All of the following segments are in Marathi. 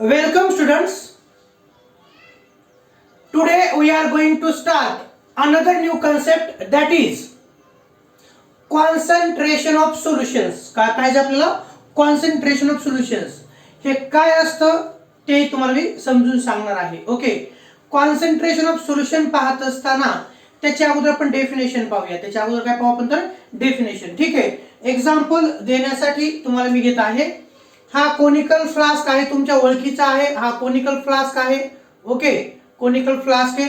Welcome students. Today we are going to start another new concept, that is concentration of solutions. काय पाहिजे आपल्याला? Concentration of solutions. हे काय असतं ते तुम्हाला मी समजून सांगणार आहे. ओके. कॉन्सन्ट्रेशन ऑफ सोल्युशन पाहत असताना त्याच्या अगोदर आपण डेफिनेशन पाहूया. त्याच्या अगोदर काय पाहू आपण तर डेफिनेशन. ठीक आहे. एक्झाम्पल देण्यासाठी तुम्हाला मी घेत आहे. हा कोनिकल फ्लास्क आहे, तुमच्या ओळखीचा आहे. हा कोनिकल फ्लास्क आहे. ओके. कोनिकल फ्लास्क आहे.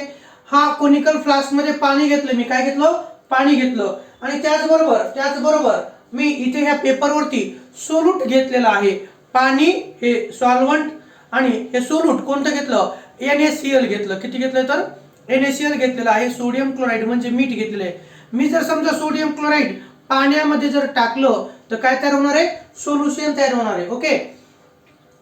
हा कोनिकल फ्लास्क मध्ये पाणी घेतलं. मी काय घेतलं? पाणी घेतलं. आणि त्याचबरोबर मी इथे ह्या पेपरवरती सोल्यूट घेतलेला आहे. पाणी हे सॉल्व्हंट आणि हे सोल्यूट कोणतं घेतलं? NaCl घेतलं. किती घेतलं तर NaCl घेतलेलं आहे. सोडियम क्लोराईड म्हणजे मीठ घेतलेलं आहे. मी जर समजा सोडियम क्लोराईड पाण्यामध्ये जर टाकलं तर काय तयार होणार आहे? सोल्युशन तयार होणार आहे. ओके.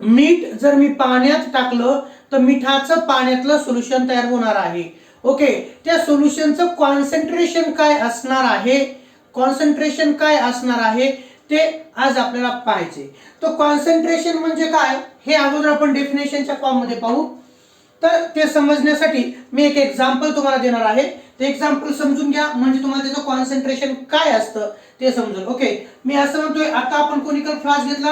मीठ जर मी पाण्यात टाकलं तर मिठाचं पाण्यातलं सोल्युशन तयार होणार आहे. ओके. त्या सोल्युशनचं कॉन्सन्ट्रेशन काय असणार आहे? कॉन्सन्ट्रेशन काय असणार आहे ते आज आपल्याला पाहायचे. तो कॉन्सन्ट्रेशन म्हणजे काय हे अगोदर आपण डेफिनेशनच्या फॉर्म मध्ये पाहू. तर ते समजण्यासाठी मी एक एक्झाम्पल तुम्हाला देणार आहे. ते एक्झाम्पल समजून घ्या म्हणजे तुम्हाला त्याचं कॉन्सन्ट्रेशन काय असतं ते समजेल. ओके. मी असं म्हणतोय, आता आपण कोनिकल फ्लास्क घेतला.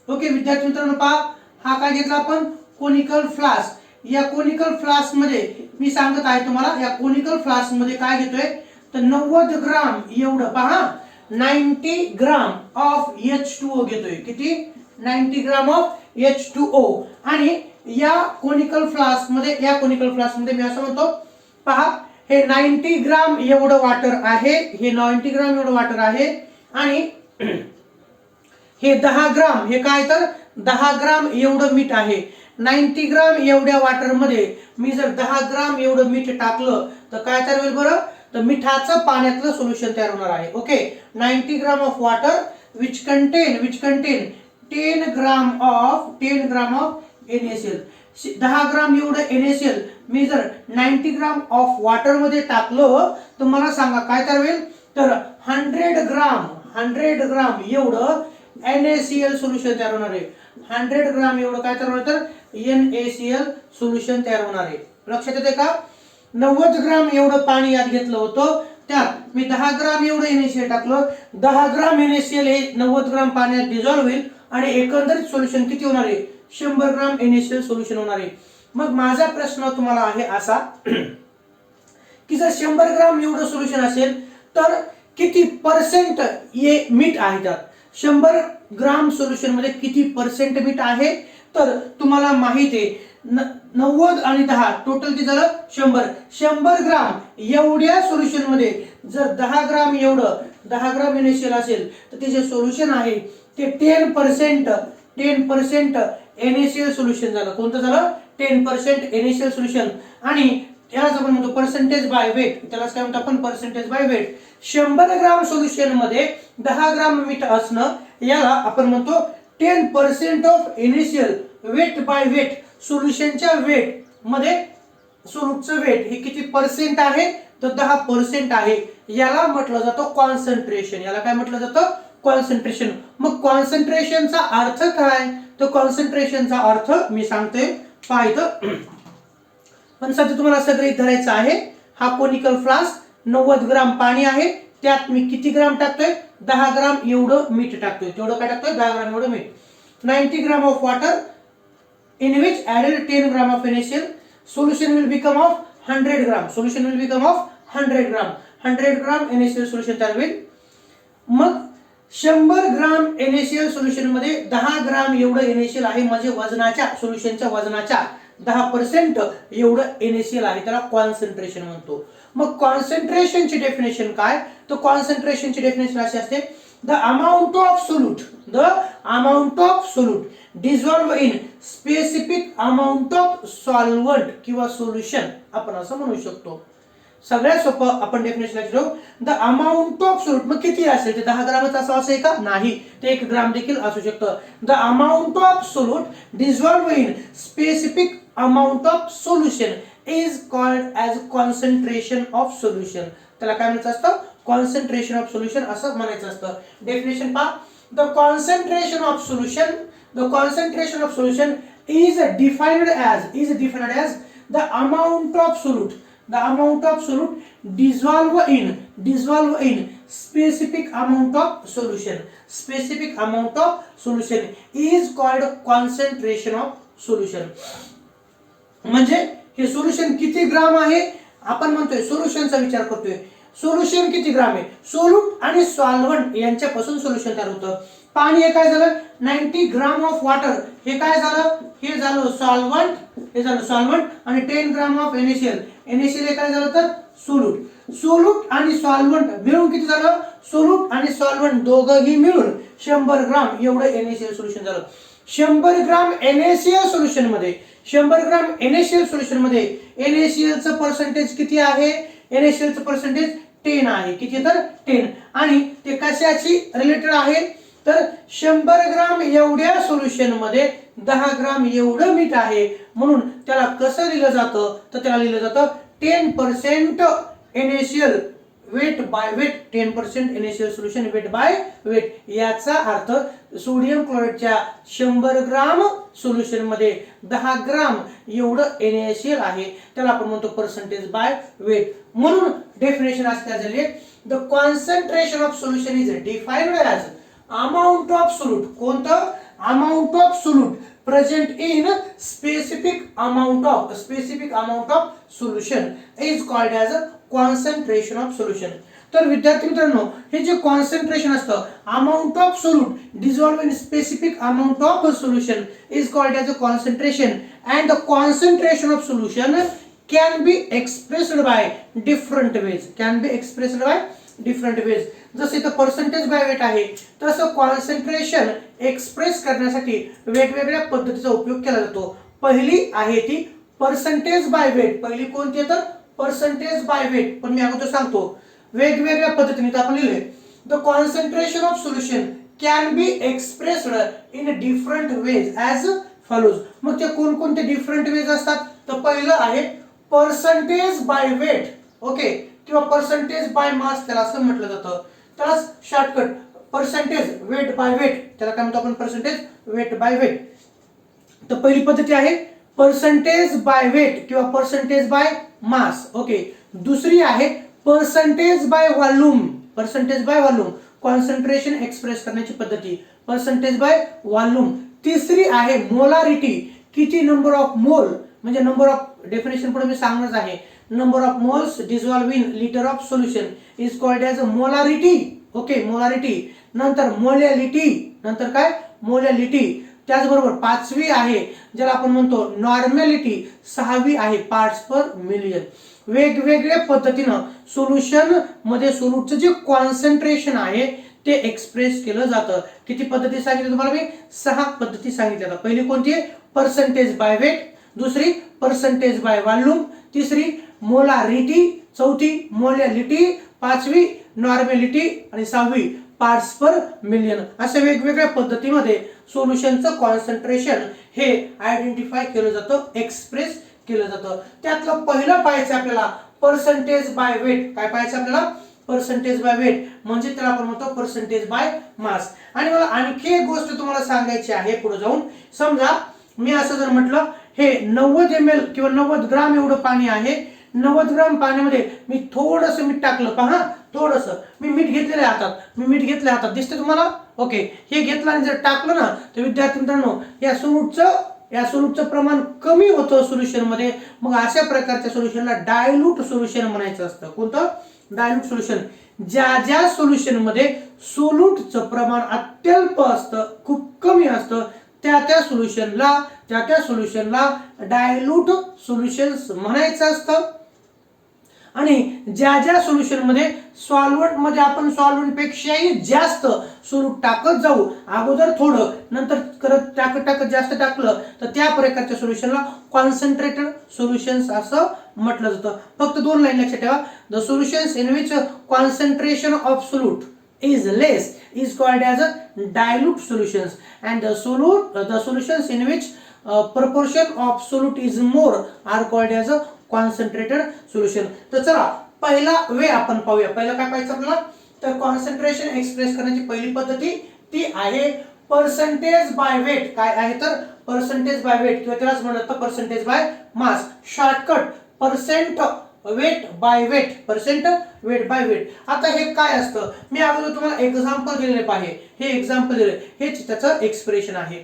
ओके विद्यार्थी मित्रांनो पहा, हा काय घेतला आपण? Conical flask. या कोनिकल फ्लास्क मध्ये मी सांगत आहे तुम्हाला, या कोनिकल फ्लास्क मध्ये काय घेतोय तर 90 ग्राम एवढं पहा, 90 ग्राम ऑफ H2O घेतोय. किती? 90 ग्राम ऑफ H2O. आणि या कोनिकल फ्लास्क मध्ये मी असं म्हणतो पहा, हे 90 ग्राम एवढं वॉटर आहे. हे 90 ग्राम एवढं वॉटर आहे. आणि हे 10 ग्राम, हे काय तर 10 ग्राम एवढं मीठ आहे. 90 ग्राम एवढ्या वॉटर मध्ये मी जर 10 ग्राम एवढं मीठ टाकलं तर काय तयार होईल बरं? तर मिठाचं पाण्यातलं सोल्युशन तयार होणार आहे. Okay. 90 gram of water which contain 10 gram of NaCl. 10 ग्राम एवढं NaCl मी जर 90 ग्राम ऑफ वॉटर मध्ये टाकलं तर मला सांगा काय तयार होईल? तर 100 ग्राम एवढं NaCl सोल्युशन तयार होणार आहे. 100 ग्राम एवढं काय तयार होणार तर NaCl सोल्युशन तयार होणार आहे. लक्षात येते का? 90 ग्राम एवढं पाणी यात घेतलं होतं, त्यात मी 10 ग्राम एवढं NaCl टाकलं. 10 ग्राम NaCl हे 90 ग्राम पाण्यात डिझॉल्व्ह होईल आणि एकंदरीत सोल्युशन किती होणार आहे? 100 ग्राम NaCl सोल्युशन होणार आहे. मग माझा प्रश्न तुम्हाला आहे असा की जर 100 ग्राम एवढं सोल्युशन असेल तर किती पर्सेंट मीठ आहे त्यात? 100 ग्राम सोल्युशन मध्ये किती पर्सेंट मीठ आहे? तर तुम्हाला माहिती आहे 90 आणि 10 टोटल किती झालं? 100. 100 ग्राम एवढ्या सोल्युशन मध्ये जर 10 ग्राम NaCl असेल तर ते जे सोल्युशन आहे ते 10% NaCl सोल्युशन झालं. कोणतं झालं? 10% NaCl सोल्युशन. आणि त्यालाच आपण म्हणतो पर्सेंटेज बाय वेट. त्यालाच काय म्हणतो आपण? Percentage by weight. 100 gram solution मध्ये 10 ग्राम मीठ असणं याला आपण म्हणतो 10% of NaCl. Weight by weight, सोल्युशनच्या वेट मध्ये सोल्यूटचं वेट हे किती पर्सेंट आहे? तर 10% आहे. याला म्हटलं जातं कॉन्सन्ट्रेशन. याला काय म्हटलं जातं? कॉन्सन्ट्रेशन. मग कॉन्सन्ट्रेशनचा अर्थ काय? तर कॉन्सन्ट्रेशनचा अर्थ मी सांगतोय पाहिजे, पण सध्या तुम्हाला सगळे धरायचं आहे. हा कोनिकल फ्लास्क 90 ग्राम पाणी आहे, त्यात मी किती ग्राम टाकतोय? 10 ग्राम एवढं मीठ टाकतोय. तेवढं काय टाकतोय? 10 ग्राम एवढं मीठ. 90 gram of water in which added 10 gram of NaCl. Solution will become of 100 gram. 100 gram. 100 gram NaCl solution तयार होईल. मग 100 ग्राम NaCl सोल्युशन मध्ये 10 ग्राम एवढं NaCl आहे, म्हणजे वजनाच्या सोल्युशनच्या वजनाच्या 10% एवढं NaCl आहे. त्याला कॉन्सन्ट्रेशन म्हणतो. मग कॉन्सन्ट्रेशनची डेफिनेशन काय? तर कॉन्सन्ट्रेशनची डेफिनेशन अशी असते, the amount of solute dissolve in specific amount of solvent किंवा सोल्युशन आपण असं म्हणू शकतो. सगळ्यात सोपं आपण डेफिनेशन घेऊ. The amount of solute. मग किती असेल? ते 10 ग्रामच असं असेल का? नाही, ते 1 ग्राम देखील असू शकतं. The amount of solute dissolve in specific amount of solution is called as concentration of solution. त्याला काय म्हणायचं असतं? कॉन्सन्ट्रेशन ऑफ सोल्युशन असं म्हणायचं असतं. डेफिनेशन पहा, the concentration of solution is defined as the amount of solute dissolve in specific amount of solution is called concentration of solution. म्हणजे हे सोल्युशन किती ग्राम आहे, आपण म्हणतोय सोल्युशनचा विचार करतोय, सोल्युशन किती ग्राम आहे, सोल्यूट आणि सॉल्व्हंट यांच्यापासून सोल्युशन तयार होतं. पाणी हे काय झालं 90 ग्राम ऑफ वॉटर, हे काय झालं, हे झालं सॉल्व्हंट आणि 10 ग्राम ऑफ NaCl हे काय झालं तर सोल्यूट आणि सॉल्व्हंट मिळून किती झालं, सोल्यूट आणि सॉल्व्हंट दोघंही मिळून 100 ग्राम एवढं NaCl सोल्युशन झालं. 100 ग्राम NaCl सोल्युशन मध्ये NaCl चं पर्सेंटेज किती आहे, NaCl चं पर्सेंटेज 10 आहे, किती तर 10. आणि ते कशाची रिलेटेड आहे तर 100 ग्राम एवढ्या सोल्युशन मध्ये 10 ग्राम एवढं मीठ आहे, म्हणून त्याला कसं लिहिलं जातं तर त्याला लिहिलं जातं 10% NaCl weight by weight, 10% NaCl solution weight by weight. याचा अर्थ सोडियम क्लोराईडच्या 100 ग्राम सोल्युशन मध्ये 10 ग्राम एवढं NaCl आहे, त्याला आपण म्हणतो पर्सेंटेज बाय वेट. म्हणून डेफिनेशन असं झाली, the concentration of solution is defined as amount of solute, कोणतं amount of solute present in specific amount of solution is called as concentration of solution. तर विद्यार्थी मित्रांनो, हे जे कॉन्सन्ट्रेशन असतं amount of solute dissolve in specific amount of solution is called as a concentration, and the concentration of solution can be expressed by different ways. जसे इथं पर्सेंटेज बाय वेट आहे, तसं कॉन्सन्ट्रेशन एक्सप्रेस करण्यासाठी वेगवेगळ्या पद्धतीचा उपयोग केला जातो. पहिली आहे ती पर्सेंटेज बाय वेट. पहिली कोणती तर पर्सेंटेज बाय वेट, पण मी अगोदर सांगतो वेगवेगळ्या पद्धतीने आपण लिहिले. The concentration of solution can be expressed in different ways as follows. मग ते कोणकोणते डिफरंट वेज असतात तर पहिलं आहे पर्सेंटेज बाय वेट, ओके, किंवा पर्सेंटेज बाय मास त्याला असं म्हटलं जातं. त्याला shortcut percentage weight by weight, त्याला काय म्हणतो आपण पर्सेंटेज वेट बाय वेट. तर पहिली पद्धती आहे पर्सेंटेज बाय वेट किंवा पर्सेंटेज बाय मास, ओके. दुसरी आहे percentage by volume, concentration express करण्याची पद्धती पर्सेंटेज बाय व्हॉल्यूम. तिसरी आहे मोलारिटी, किती नंबर ऑफ मोल, म्हणजे नंबर ऑफ डेफिनेशन पुढे मी सांगणार आहे. Number of moles dissolve in litre of solution is called as molarity, okay, molarity. नंतर मोलॅलिटी, त्याचबरोबर पाचवी आहे ज्याला आपण म्हणतो नॉर्मॅलिटी, सहावी आहे पार्ट्स पर मिलियन. वेगवेगळ्या पद्धतीनं सोल्युशन मध्ये सोल्यूटचं जे कॉन्सन्ट्रेशन आहे ते एक्सप्रेस केलं जातं. किती पद्धती सांगितल्या तुम्हाला मी, 6 पद्धती सांगितल्या. पहिली कोणती आहे पर्सेंटेज बाय वेट, दुसरी पर्सेंटेज बाय व्हॉल्यूम, तिसरी मोलारिटी, चौथी मोलॅलिटी, पाचवी नॉर्मॅलिटी आणि सहावी पार्ट्स पर मिलियन. अशा वेगवेगळ्या पद्धतीमध्ये सोल्युशनचं कॉन्सन्ट्रेशन हे आयडेंटिफाय केलं जातं, एक्सप्रेस केलं जातं. त्यातलं पहिलं पाहायचं आपल्याला पर्सेंटेज बाय वेट. काय पाहायचं आपल्याला, पर्सेंटेज बाय वेट, म्हणजे त्याला आपण म्हणतो पर्सेंटेज बाय मास. आणि मला आणखी एक गोष्ट तुम्हाला सांगायची आहे पुढे जाऊन. समजा मी असं जर म्हटलं हे 90 ml किंवा 90 ग्राम एवढं पाणी आहे, 90 ग्राम पाण्यामध्ये मी थोडंसं मीठ टाकलं, पहा थोडंसं मी मीठ घेतलेलं आहे हातात, दिसतं तुम्हाला, ओके. हे घेतलं आणि जर टाकलं ना तर विद्यार्थी मित्रांनो या सोल्यूटचं प्रमाण कमी होतं सोल्युशन मध्ये. मग अशा प्रकारच्या सोल्युशनला डायल्यूट सोल्युशन म्हणायचं असतं. कोणतं, डायल्यूट सोल्युशन. ज्या सोल्युशन मध्ये सोल्यूटचं प्रमाण अत्यल्प असतं, खूप कमी असतं, त्या सोल्युशनला डायल्यूट सोल्युशन्स म्हणायचं असतं. आणि ज्या सोल्युशन मध्ये सॉल्व्हंट मध्ये आपण सॉल्व्हंट पेक्षाही जास्त सोल्यूट टाकत जाऊ, अगोदर थोडं नंतर करत टाकत जास्त टाकलं तर त्या प्रकारच्या सोल्युशनला कॉन्सन्ट्रेटेड सोल्युशन्स असं म्हटलं जातं. फक्त 2 लाईन लक्षात ठेवा. The solutions in which concentration of solute is less is called as a dilute solutions, and the solutions in which proportion of solute is more are called as a concentrated solution. तर चला पहिला वे आपण पाहूया. पहिला काय पाहायचं आपल्याला तर कॉन्सन्ट्रेशन एक्सप्रेस करण्याची पहिली पद्धती ती आहे पर्सेंटेज बाय वेट काय आहे तर पर्सेंटेज बाय वेट किंवा त्यालाच म्हणतात percentage by mass. Shortcut percent weight by weight, percent weight by weight. आता हे काय असतं मी अगोदर तुम्हाला एक्झाम्पल दिलेले पाहिजे, हे एक्झाम्पल दिले हेच त्याचं एक्सप्रेशन आहे.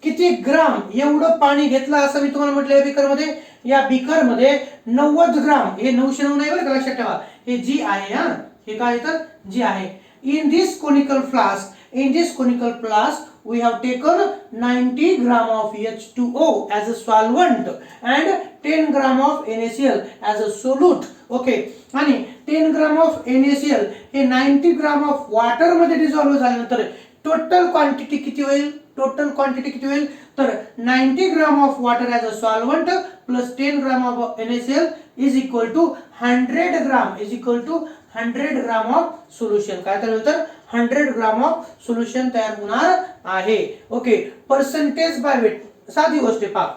किती ग्राम एवढं पाणी घेतलं असं मी तुम्हाला म्हटलं या बीकर मध्ये. या बीकर मध्ये 90 ग्राम, हे 909 नाही बरं का, लक्षात ठेवा हे जी आहे. हा हे काय तर जी आहे. In this conical flask we have taken 90 gram of H2O as a solvent and 10 gram of NaCl as a solute. Okay, आणि 10 ग्राम ऑफ NaCl हे 90 ग्राम ऑफ वॉटर मध्ये डिझॉल्व्ह झाल्यानंतर टोटल क्वांटिटी किती होईल? टोटल क्वांटिटी किती होईल तर 90 gram of water as a solvent plus 10 gram of NaCl is equal to 100 gram, is equal to 100 gram of solution. काय तर 100 ग्राम ऑफ सोल्युशन तयार होणार आहे. ओके, पर्सेंटेज बाय वेट साधी गोष्ट आहे. पहा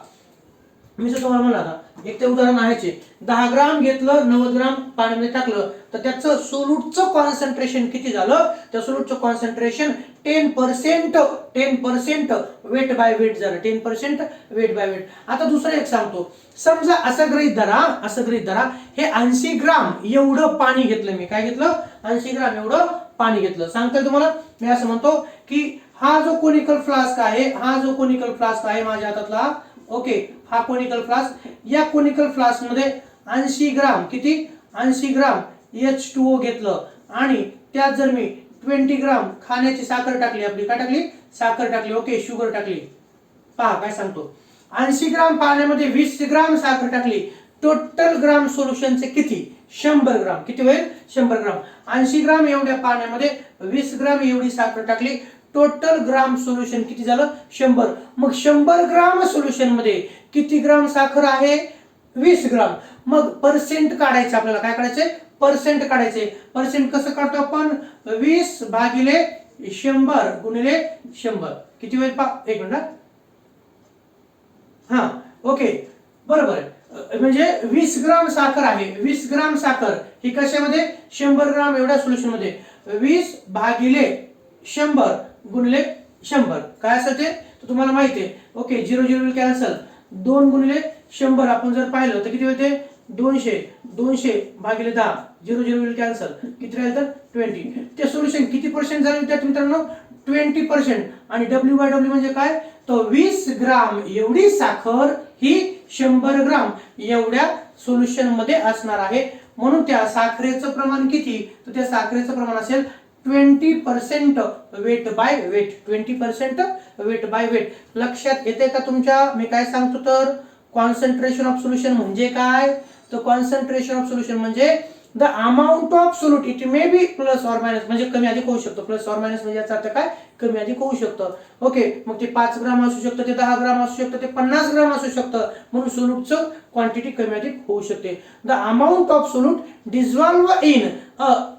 मी जर तुम्हाला म्हणलं आता एक ते उदाहरण आहे, 10 ग्राम घेतलं, 90 ग्राम पाण्यामध्ये टाकलं तर त्याचं सोल्यूटचं कॉन्सन्ट्रेशन किती झालं? त्या सोल्यूटचं कॉन्सन्ट्रेशन 10% वेट बाय वेट झालं, 10% वेट बाय वेट. आता दुसरं एक सांगतो, समजा असं गृहीत धरा हे 80 ग्राम एवढं पाणी घेतलं मी. काय घेतलं? 80 ग्राम एवढं पाणी घेतलं. सांगता तुम्हाला मी असं म्हणतो की हा जो कोनिकल फ्लास्क आहे माझ्या हातातला, ओके, हा कोनिकल फ्लास्क, या कोनिकल फ्लास्क मध्ये 80 ग्राम किती? 80 ग्राम H2O घेतलं आणि त्यात जर मी 20 ग्राम खाण्याची साखर टाकली, आपली काय टाकली? साखर टाकली. ओके, शुगर टाकली. पहा काय सांगतो, 80 ग्राम पाण्यामध्ये 20 ग्राम साखर टाकली. टोटल ग्राम सोल्युशनचे किती? 100 ग्राम. किती होईल? 100 ग्राम. 80 ग्राम एवढ्या पाण्यामध्ये 20 ग्राम एवढी साखर टाकली. टोटल ग्राम सोल्युशन किती झालं? 100. मग 100 ग्राम सोल्युशन मध्ये किती ग्राम साखर आहे? 20 ग्राम. मग पर्सेंट काढायचं आपल्याला. काय काढायचंय? पर्सेंट काढायचे. पर्सेंट कसं काढतो आपण? 20 भागिले 100 गुणिले 100 किती होईल? पहा एक मिनिट. हा ओके, बरोबर आहे. म्हणजे 20 ग्राम साखर आहे. 20 ग्राम साखर ही कशामध्ये? 100 ग्राम एवढ्या सोल्युशन मध्ये 20 भागिले 100 गुणिले 100 काय असतं ते तुम्हाला माहिती आहे. Okay, 0 0 cancel. 2 गुणिले 100 आपण जर पाहिलं तर किती होते? 200 भागिले 10, 0 0 कॅन्सल. किती राहील तर 20. ते सोल्युशन किती पर्सेंट झाले विद्यार्थी मित्रांनो? 20%. आणि W/W म्हणजे काय? तो 20 ग्राम एवढी साखर ही 100 ग्राम एवढ्या सोल्युशन मध्ये असणार आहे. म्हणून त्या साखरेचं प्रमाण किती? तर त्या साखरेचं प्रमाण असेल 20% weight by weight. 20% weight by weight. लक्षात येते का तुमच्या मी काय सांगतो तर? कॉन्सन्ट्रेशन ऑफ सोल्युशन म्हणजे काय? तर कॉन्सन्ट्रेशन ऑफ सोल्युशन म्हणजे the amount of solute. It may be plus or minus, म्हणजे कमी अधिक होऊ शकतो. प्लस ऑर मायनस म्हणजे याचा अर्थ काय? कमी अधिक होऊ शकतं. ओके, मग ते 5 ग्राम असू शकतं, ते 10 ग्राम असू शकतं, ते 50 ग्राम असू शकतं. म्हणून सोल्यूटचं क्वांटिटी कमी अधिक होऊ शकते. The amount of solute dissolve in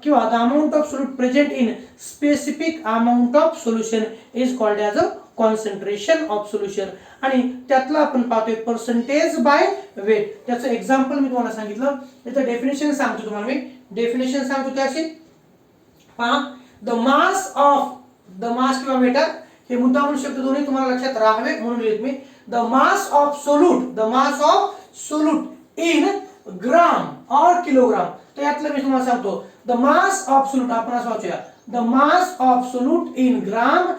किंवा the amount of solute present in specific amount of solution is called as a concentration of solution. आणि त्यातला आपण पाहतोय पर्सेंटेज बाय वेट. त्याचं एक्झाम्पल मी तुम्हाला सांगितलं. त्याचं डेफिनेशन सांगतो तुम्हाला मी. डेफिनेशन सांगतो ते अशी पहा, द मास किंवा वेट, हे मुद्दामून शब्द दोन्ही तुम्हाला लक्षात राहावे म्हणून लिहित मी. The mass of solute in gram or kilogram. तर यातलं मी तुम्हाला सांगतो द मास ऑफ सोल्यूट आपण असं वाचूया. The mass of solute in gram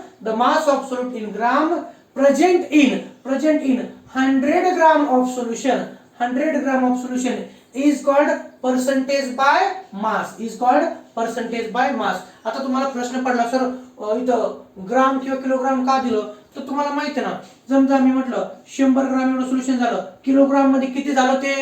present in 100 gram of solution is called percentage by mass. आता तुम्हाला प्रश्न पडला सर इथं ग्राम किंवा किलोग्राम का दिलं? तर तुम्हाला माहिती आहे ना, समजा मी म्हटलं 100 ग्राम एवढं सोल्युशन झालं, किलोग्राम मध्ये किती झालं ते?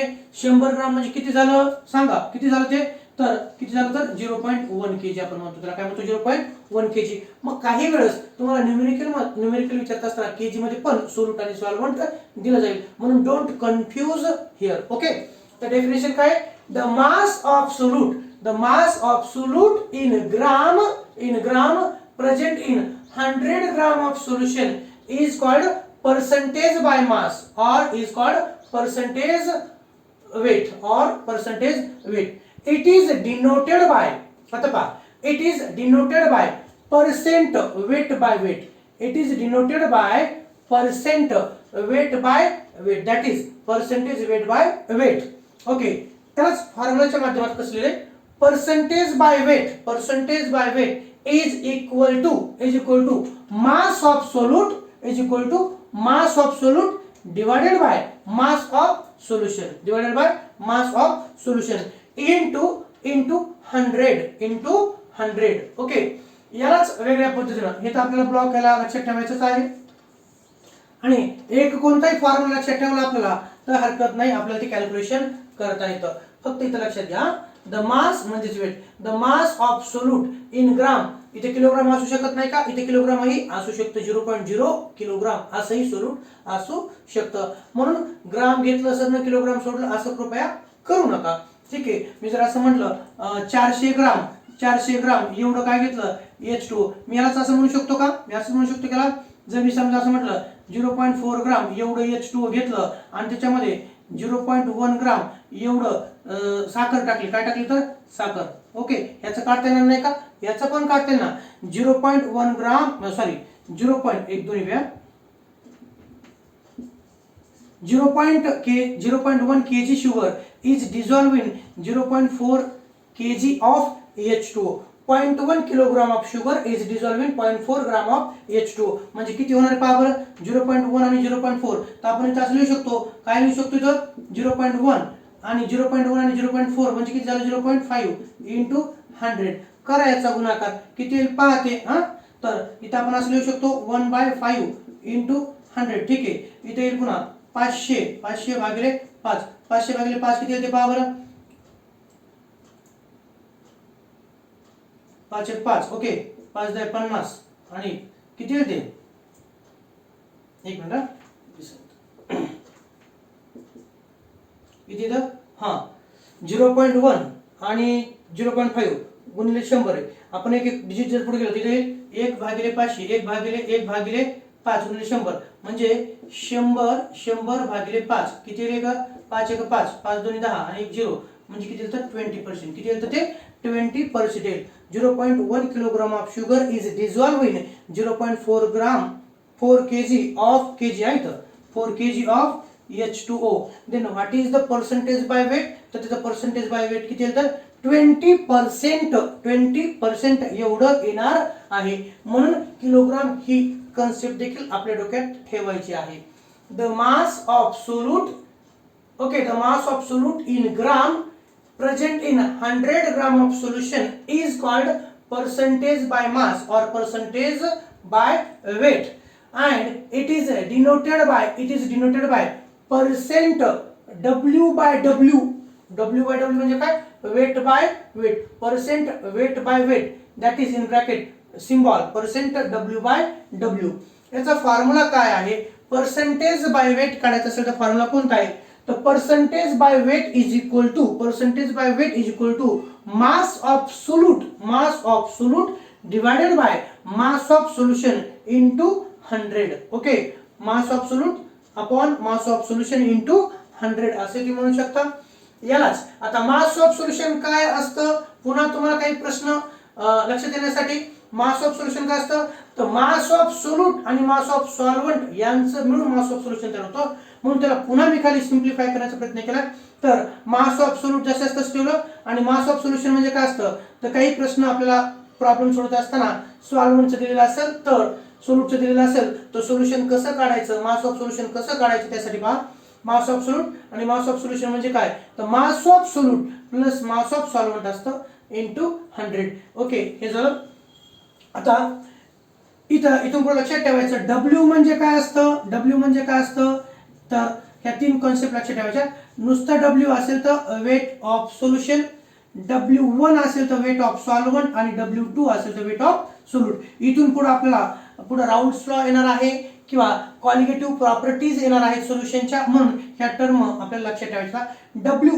100 ग्राम म्हणजे किती झालं सांगा? किती झालं ते? तर किती झालं तर 0.1 kg आपण म्हणतो. त्याला काय म्हणतो? 0.1 kg. मग काही वेळेस तुम्हाला न्यूमेरिकल विचारत असताना केजी मध्ये पण सोल्यूट आणि सॉल्व्हंट दिलं जाईल. म्हणून डोंट कन्फ्यूज हिअर. ओके, तर डेफिनेशन काय? The mass of solute in gram present in 100 gram of solution is called percentage by mass or is called percentage weight. It is denoted by percent weight by weight. it is denoted by percent weight by weight, that is percentage weight by weight. Okay, त्याच फॉर्म्युलाच्या माध्यमात कसं लिहिले, percentage by weight is equal to mass of solute is equal to mass of solute divided by mass of solution into 100. Okay, यालाच वेगळ्या पद्धतीनं हे तर आपल्याला ब्लॉक याला लक्षात ठेवायचंच आहे. आणि एक कोणताही फॉर्म्युला लक्षात ठेवला आपल्याला तर हरकत नाही, आपल्याला ते कॅल्क्युलेशन करता येतं. फक्त इथं लक्षात घ्या, द मास म्हणजेच weight, the mass of solute in gram, इथे किलोग्राम असू शकत नाही का, इथे किलोग्रामही असू शकतं, 0.0 किलोग्राम असंही सोल्यूट असू शकतं. म्हणून ग्राम घेतलं असं न किलोग्राम सोडलं असं कृपया करू नका. ठीक आहे, मी जर असं म्हटलं 400 ग्राम एवढं काय घेतलं H2O, मी यालाच असं म्हणू शकतो का, मी असं म्हणू शकतो की जर मी समजा असं म्हटलं 0.4 ग्राम एवढं H2O घेतलं आणि त्याच्यामध्ये 0.1 ग्राम एवढं साखर टाकली, काय टाकली तर साखर. ओके, याचं काढता येणार नाही का, याचं पण काढता येणार. 0.1 ग्राम sorry 0.1 kg sugar is dissolved in 0.4 kg of H2O. 0.1 kilogram of sugar is dissolved in 0.4 gram of H2O. म्हणजे किती होणार पहा बरं, 0.1 आणि 0.4. तर आपण इथं असं लिहू शकतो, काय लिहू शकतो इथं 0.1 आणि 0.1 आणि 0.4 म्हणजे किती झालं 0.5 इंटू 100. करा याचा गुणाकार किती येईल पहा ते. तर इथं आपण असं लिहू शकतो 1/5 इंटू 100. ठीक आहे, इथे येईल पुन्हा 500 भागिले 5 किती येते पहा बरं, 5 ओके, 5 10 50 आणि किती येते, एक मिनिट किती येतं, 0.1 आणि 0.5 गुणिले 100 आहे. आपण एक डिजिट जर पुढे गेलो तिथे 1/500 1/5 गुणिले 100 म्हणजे 100 भागिले 5 किती येईल का, 5 1 5 5 2 10 आणि 1 0 म्हणजे किती येतं 20%. किती येतं ते 20%. 0.1 kilogram of sugar is dissolved in 0.4 kg of H2O. Then what is the percentage by weight, तर त्याचं पर्सेंटेज बाय वेट किती येतं 20% एवढं येणार आहे. म्हणून किलोग्राम ही कन्सेप्ट देखील आपल्या डोक्यात ठेवायची आहे. The mass of solute, okay, the mass of solute in gram present in 100 gram of solution is called percentage by mass or percentage by weight, and it is denoted by percent W by W म्हणजे काय, weight by weight, percent weight by weight, that is in bracket symbol percent W by W. याचा फॉर्म्युला काय आहे, पर्सेंटेज बाय वेट काढायचा असेल तर फॉर्म्युला कोणता आहे, तर percentage by weight is equal to mass of solute divided by mass of solution into 100. Okay, mass of solute upon mass of solution into 100 असे तुम्ही म्हणू शकता. यालाच आता mass of solution काय असतं, पुन्हा तुम्हाला काही प्रश्न लक्षात येण्यासाठी मास ऑफ सोल्युशन काय असतं, तर मास ऑफ सोल्यूट आणि मास ऑफ सॉल्व्हंट यांचं मिळून मास ऑफ सोल्युशन तयार होतं. म्हणून त्याला पुन्हा मी खाली सिम्प्लिफाय करण्याचा प्रयत्न केला. तर मास ऑफ सोल्यूट जसं असतं ठेवलं आणि मास ऑफ सोल्युशन म्हणजे काय असतं, तर काही प्रश्न आपल्याला प्रॉब्लेम सोडवत असताना सॉल्व्हंटचं दिलेलं असेल तर सोल्यूटचं दिलेलं असेल तर सोल्युशन कसं काढायचं, मास ऑफ सोल्युशन कसं काढायचं, त्यासाठी पहा मास ऑफ सोल्यूट आणि मास ऑफ सोल्युशन म्हणजे काय, तर mass of solute plus mass of solvent असतं इंटू 100. ओके, हे झालं. आता इथून पुढे लक्षात ठेवायचं W म्हणजे काय असतं, तर ह्या तीन कॉन्सेप्ट लक्षात ठेवायच्या. नुसतं W असेल तर वेट ऑफ सोल्युशन, W1 असेल तर वेट ऑफ सॉल्व्हंट आणि W2 असेल तर वेट ऑफ सोल्यूट. इथून पुढे आपल्याला राऊंड्स लॉ येणार आहे किंवा क्वालिटेटिव्ह प्रॉपर्टीज येणार आहेत सोल्युशनच्या, म्हणून ह्या टर्म आपल्याला लक्षात ठेवायच्या.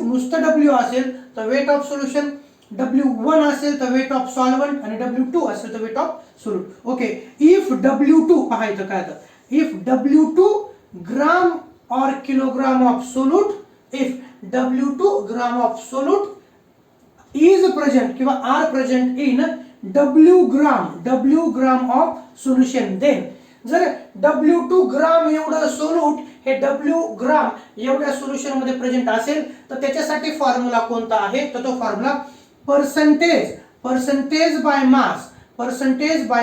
नुसतं W असेल तर वेट ऑफ सोल्युशन, W1 असेल तर वेट ऑफ सॉल्व्हंट आणि W2 असेल तर weight of solute. Okay, if W2 पाहायचं काय, तर if W2 gram or kilogram of solute, if W2 gram of solute is present किंवा are present in W gram of solution, then जर W2 ग्राम एवढं सोल्यूट हे W ग्राम एवढ्या सोल्युशन मध्ये प्रेझेंट असेल तर त्याच्यासाठी फॉर्म्युला कोणता आहे, तर तो formula percentage by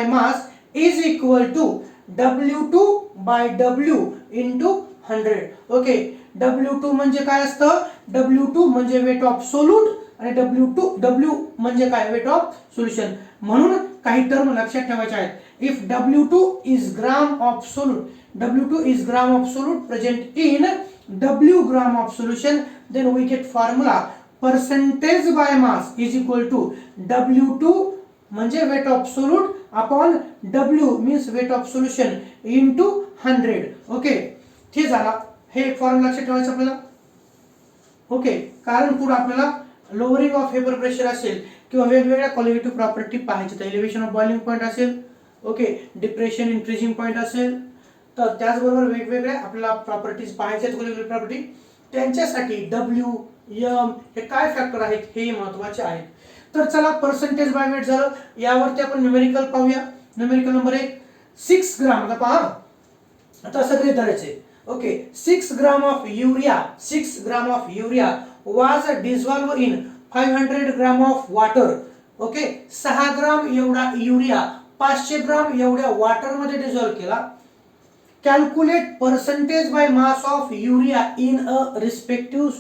mass is equal to W2 by W into 100. Okay, W2 म्हणजे काय असतं, W2 म्हणजे वेट ऑफ सोल्यूट आणि W म्हणजे काय, वेट ऑफ सोल्युशन. म्हणून काही टर्म लक्षात ठेवायचे आहेत. If W2 is gram of solute present in W gram of solution, then we get formula percentage by mass is equal to W2 म्हणजे weight of solute upon W means weight of solution into 100. Okay, ठीक झाला. हे एक फॉर्म्युला लक्षात ठेवायचं आपल्याला. ओके, कारण पुढे आपल्याला लोअरिंग ऑफ वेपर प्रेशर असेल किंवा वेगवेगळ्या क्वालिटेटिव्ह प्रॉपर्टी पाहायची, तर एलिव्हेशन ऑफ बॉइलिंग पॉईंट असेल, okay, depression in freezing point असेल, तर त्याचबरोबर वेगवेगळ्या आपल्याला प्रॉपर्टीज पाहायच्या आहेत, क्वालिटेटिव्ह प्रॉपर्टी. त्यांच्यासाठी W M हे काय फॅक्टर आहेत हे महत्त्वाचे आहेत. तर चला, पर्सेंटेज बाय वेट झालं. यावरती आपण न्यूमेरिकल पाहूया. न्यूमेरिकल नंबर 1 6 ग्राम. आता पहा, आता सगळे धरायचे. Okay, 6 gram of urea was dissolved in 500 gram of water. Okay, 6 ग्राम एवढा युरिया 500 ग्राम एवढ्या वॉटर मध्ये डिझॉल्व केला. Calculate percentage by mass of urea in a respective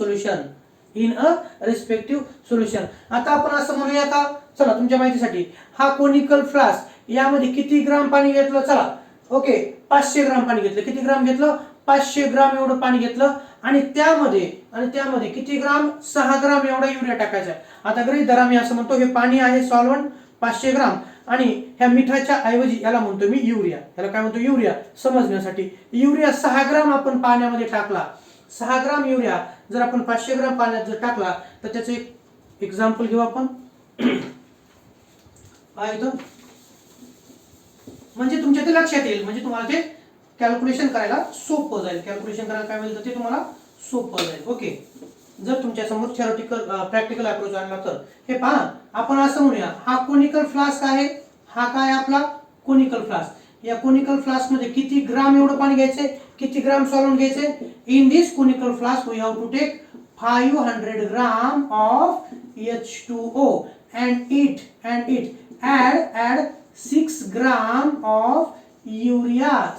solution. आता आपण असं म्हणूया का, चला तुमच्या माहितीसाठी, हा कोनिकल फ्लास्क यामध्ये किती ग्राम पाणी घेतलं, चला ओके 500 ग्राम पाणी घेतलं. किती ग्राम घेतलं, 500 ग्राम एवढं पाणी घेतलं आणि त्यामध्ये किती ग्राम, 6 ग्राम एवढा युरिया टाकायचा. आता गृहीत धरा मी असं म्हणतो हे पाणी आहे सॉल्व्हंट 500 ग्राम आणि ह्या मिठाच्या ऐवजी याला म्हणतो मी युरिया. याला काय म्हणतो, युरिया. समजण्यासाठी युरिया 6 ग्राम आपण पाण्यामध्ये टाकला. 6 ग्राम युरिया जर आपण 500 ग्राम पाण्यात जर टाकला तर त्याचं एक एक्झाम्पल घेऊ आपण. म्हणजे तुमच्या ते लक्षात येईल, म्हणजे तुम्हाला ते कॅल्क्युलेशन करायला सोपं जाईल. कॅल्क्युलेशन करायला काय होईल तर ते तुम्हाला सोपं जाईल. ओके, जर तुमच्या समोर थेरोटिकल प्रॅक्टिकल अप्रोच आणला तर. हे पहा, आपण असं म्हणूया, हा कोनिकल फ्लास्क आहे, हा काय आपला कोनिकल फ्लास्क. या कोनिकल फ्लास्क मध्ये किती ग्राम एवढं पाणी घ्यायचे, किती ग्राम सॉल्व्हंट घ्यायचे. In this conical flask we have to take 500 gram of H2O and it add 6 gram of urea.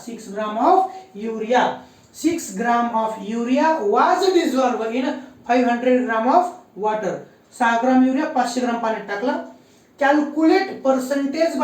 6 gram of urea was dissolved in 500 gram of water. 6 gram urea 500 ग्राम पाण्यात टाकला. Calculate percentage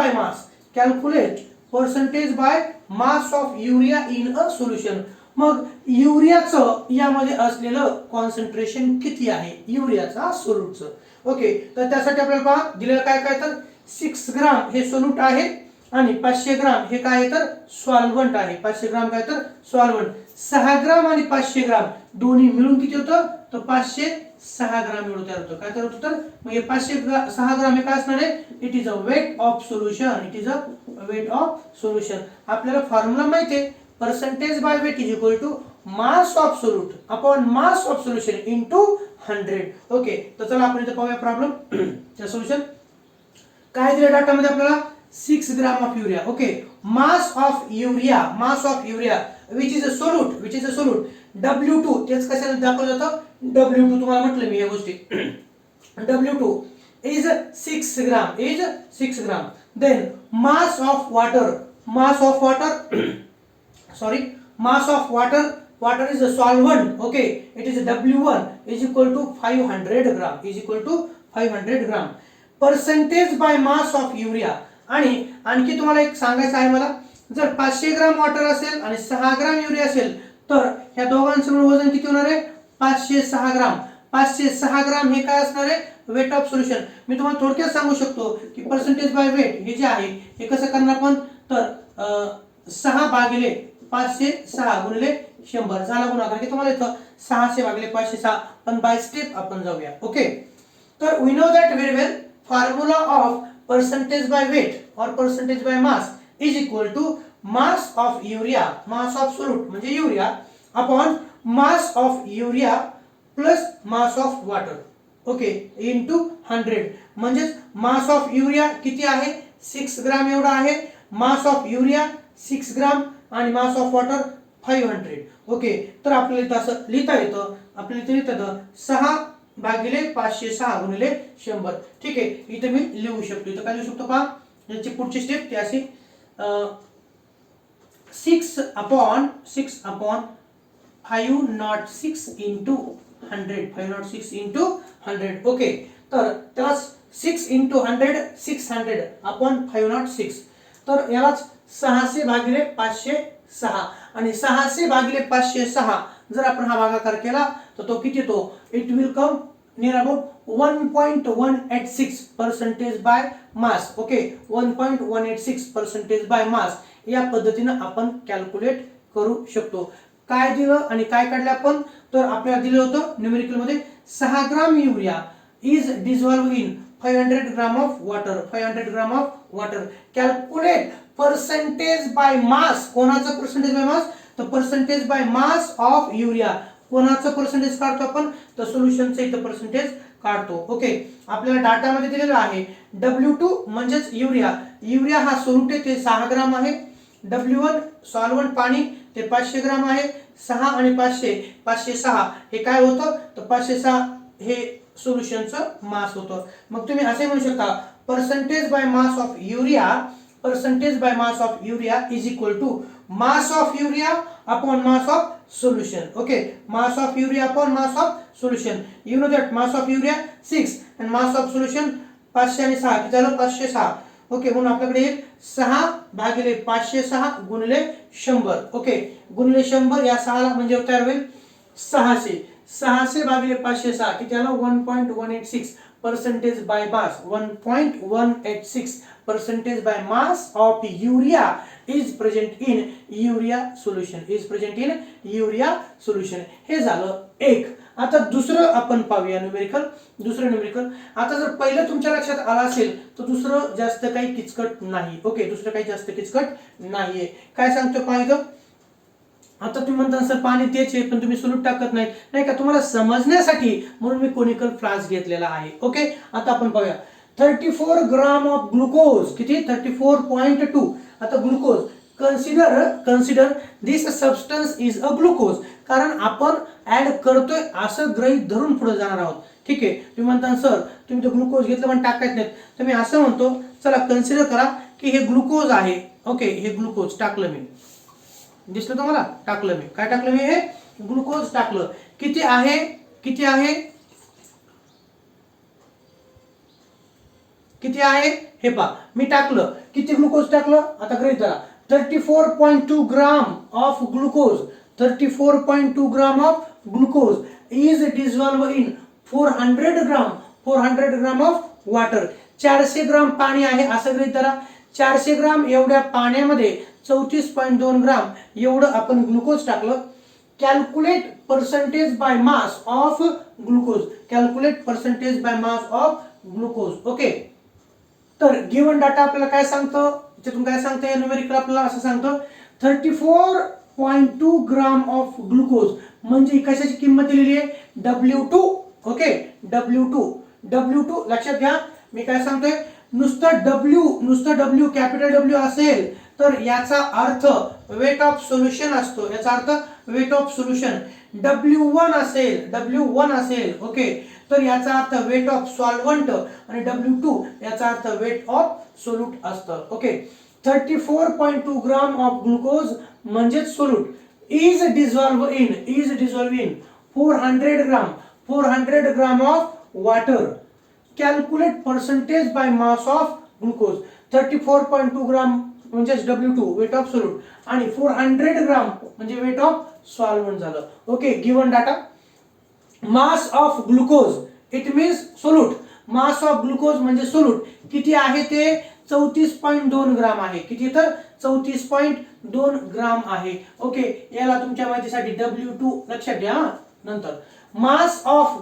by mass of urea in a solution. मग युरियाचं यामध्ये असलेलं कॉन्सन्ट्रेशन किती आहे, युरियाचा सोल्यूटचं. ओके, तर त्यासाठी आपल्याला पहा दिलेलं काय तर 6 ग्राम हे सोल्यूट आहे आणि 500 ग्राम हे काय तर सॉल्व्हंट आहे. 500 ग्राम काय तर सॉल्व्हंट. 6 ग्राम आणि 500 ग्राम दोन्ही मिळून किती होतं, तर 506 ग्राम एवढं तयार होतं. काय तयार होतं, तर मग हे 506 ग्राम हे काय असणार आहे, it is a weight of solution. आपल्याला फॉर्म्युला माहिती आहे, percentage by weight is equal to mass of solute upon mass of solution into 100. Okay, तर चला आपण इथे पाहूया प्रॉब्लेम. त्या सोल्युशन काय दिलं डाटामध्ये आपल्याला, 6 gram of urea. Okay, mass of urea which is a solute W2. तेच कशाने दाखवलं जातं, W2 तुम्हाला म्हटलं मी या गोष्टी. W2 is 6 gram. Then mass of water is a solvent. Okay, it is W1 is equal to 500 gram. Percentage by mass of urea. आणि आणखी तुम्हाला एक सांगायचं आहे मला, जर 500 ग्राम वॉटर असेल आणि 6 ग्राम युरिया असेल तर ह्या दोघांचं मिळून वजन किती होणार आहे, 506 ग्राम. 506 ग्राम हे काय असणार आहे, वेट ऑफ सोल्युशन. मी तुम्हाला थोडक्यात सांगू शकतो की पर्सेंटेज बाय वेट हे जे आहे हे कसं करणार आपण, तर 6 भागिले 506 गुणिले 100 झाला गुणाकार की तुम्हाला इथं 600 भागिले 506. पण बाय स्टेप आपण जाऊया. ओके, तर we know that very well formula of percentage by weight or percentage by mass is equal to mass of solute म्हणजे urea upon mass of urea plus mass of water. Okay, into 100. म्हणजे mass of urea किती आहे, 6 ग्राम एवढा आहे. mass of urea 6 ग्राम आणि मास ऑफ वॉटर 500. ओके, तर आपल्याला इथं असं लिहिता येतं, आपल्याला इथं लिहिता येतं 6 भागिले 506 गुणिले 100. ठीक आहे, इथं मी लिहू शकतो. इथं काय लिहू शकतो पहा, याची पुढची स्टेप ती अशी 6 अपॉन 506 इंटू 100, 506 इंटू 100. ओके, तर त्याला 6 इंटू 100 600 अपॉन 506. तर यालाच 600 भागिले 506 आणि 600 भागिले 506 जर आपण हा भागाकार केला तर तो किती येतो, it will come near about 1.186% by mass. Okay, 1.186% by mass. या पद्धतीने आपण कॅल्क्युलेट करू शकतो. काय दिलं आणि काय काढलं आपण, तर आपल्याला दिलं होतं न्यूमेरिकल मध्ये 6 gram urea is dissolved in 500 gram of water. 500 gram of water. Calculate percentage by mass. कोणाचं पर्सेंटेज बाय मास, तर percentage by mass of urea. कोणाचं पर्सेंटेज काढतो आपण, तर सोल्युशनचं इथं पर्सेंटेज काढतो. ओके, आपल्याला डाटामध्ये दिलेलं आहे W2 म्हणजेच युरिया. युरिया हा सोल्यूट आहे, ते 6 ग्राम आहे. W1 सॉल्व्हंट पाणी ते 500 ग्राम आहे. 6 आणि 500 506 हे काय होतं, तर 506 हे सोल्युशनचं मास होतं. मग तुम्ही असे म्हणू शकता percentage by mass of urea, percentage by mass of urea is equal to mass of urea upon mass of solution. Okay, mass of urea upon mass of solution. You know that mass of urea 6 and mass of solution 500 आणि 6 किती झालं, 506. ओके, म्हणून आपल्याकडे येईल 6 भागिले 506 गुणिले 100. ओके, गुणिले 100 या 6 ला म्हणजे तयार होईल 600. 600 भागिले 506 किती आलं, 1.186% by mass. 1.186% by mass of urea is present in urea solution. Is present in urea solution. हे झालं एक. आता दुसरं आपण पाहूया न्यूमेरिकल. दुसरं न्यूमेरिकल आता जर पहिलं तुमच्या लक्षात आलं असेल तर दुसरं जास्त काही किचकट नाही. ओके, दुसरं काही जास्त किचकट नाहीये. काय सांगतो पाहिजे, आता तुम्ही म्हणता सर पाणी तेच आहे पण तुम्ही सोल्यूट टाकत नाही का, तुम्हाला समजण्यासाठी म्हणून मी कोनिकल फ्लास्क घेतलेला आहे. ओके, आता आपण पाहूया 34 ग्राम ऑफ ग्लुकोज. किती, 34.2. आता glucose consider this substance is a glucose. कारण आपण ऍड करतोय असं गृहीत धरून पुढे जाणार आहोत. ठीक आहे, तुम्ही म्हणता सर तुम्ही तो ग्लुकोज घेतलं पण टाकायचं नाही, तर मी असं म्हणतो चला कन्सिडर करा की हे ग्लुकोज आहे. ओके, हे ग्लुकोज टाकलं मी, दिसलं तुम्हाला, टाकलं मी. काय टाकलं मी, हे ग्लुकोज टाकलं. किती आहे, किती आहे, किती आहे हे पहा, मी टाकलं. किती ग्लुकोज टाकलं, आता गृहीत धरा 34.2 gram of glucose. 34.2 gram of glucose is dissolved in 400 gram of water. 400 gram पाणी आहे असं गृहीत धरा. 400 ग्राम एवढ्या पाण्यामध्ये 34.2 ग्राम एवढं आपण ग्लुकोज टाकलं. Calculate percentage by mass of glucose. Calculate percentage by mass of glucose. Okay, तर गिवन डाटा आपल्याला काय सांगतं, त्यातून काय सांगतं न्यूमेरिकल आपल्याला असं सांगतं 34.2 ग्राम ऑफ ग्लुकोज म्हणजे कशाची किंमत दिलेली आहे, W2. ओके, W2 लक्षात घ्या. मी काय सांगतोय, नुसतं W कॅपिटल W असेल तर याचा अर्थ वेट ऑफ सोल्युशन असतो. याचा अर्थ वेट ऑफ सोल्युशन. W1 असेल ओके, तर याचा अर्थ वेट ऑफ सॉल्व्हंट आणि W2 याचा अर्थ वेट ऑफ सोल्यूट असतं. ओके, 34.2 ग्राम ऑफ ग्लुकोज म्हणजे solute is dissolved in 400 gram of water. Calculate percentage by mass of glucose. 34.2 gram म्हणजे W2 वेट ऑफ सोल्यूट आणि 400 ग्राम म्हणजे वेट ऑफ सॉल्व्हंट झालं. Okay, given data mass of glucose it means solute. Mass of glucose म्हणजे सोल्यूट किती आहे ते 34.2 ग्राम आहे. किती, तर 34.2 ग्राम आहे. ओके, याला तुमच्या माहितीसाठी W2 लक्षात घ्या. नंतर मास ऑफ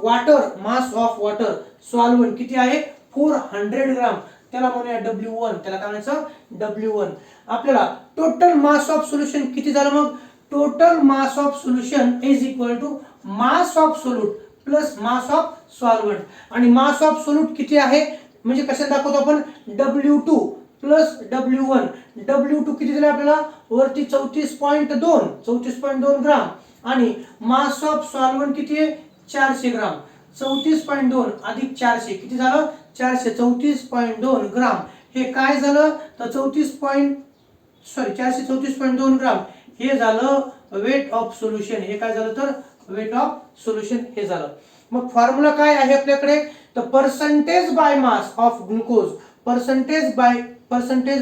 वॉटर सॉल्व्हंट किती आहे 400 ग्राम, त्याला म्हणूया W1. त्याला काय म्हणायचं, W1. आपल्याला टोटल मास ऑफ सोल्युशन किती झालं, मग total mass of solution is equal to mass of solute plus mass of solvent. आणि मास ऑफ सोल्यूट किती आहे म्हणजे कशात दाखवतो आपण, W2 प्लस W1. W2 किती दिले आपल्याला वरती 34.2 ग्राम आणि मास ऑफ सॉल्व्हंट किती आहे 400 ग्राम. 34.2 अधिक 400 किती झालं 434.2 ग्राम. हे काय झालं तर 434.2 ग्राम हे झालं वेट ऑफ सोल्युशन. हे काय झालं तर वेट ऑफ सोल्युशन हे झालं. मग फॉर्म्युला काय आहे आपल्याकडे तर percentage by mass of glucose. Percentage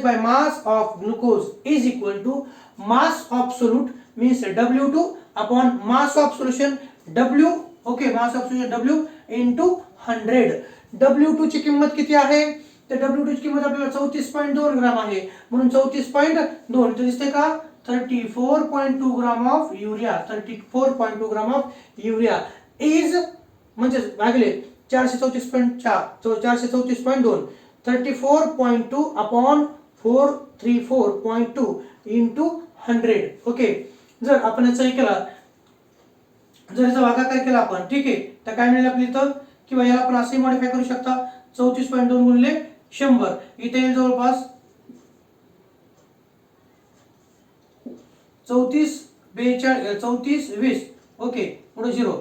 by mass of glucose is equal to mass of solute means W2 upon mass of solution W. Okay mass of solution W into 100. W2 ची किंमत किती आहे तर W2 ची किंमत आपल्याला 34.2 ग्राम आहे म्हणून 34.2 इथे दिसते का 34.2 gram of urea. 34.2 gram of urea is म्हणजे भागिले 434.2 34.2 अपॉन 434.2 इंटू 100. ओके जर आपण याचा हे केला जर याचा भागाकार केला आपण ठीक आहे तर काय मिळेल आपल्या इथं किंवा याला आपण असे मॉडिफाय करू शकता 34.2 गुणिले 100 इथे येईल जवळपास 34 20 ओके पुढे 0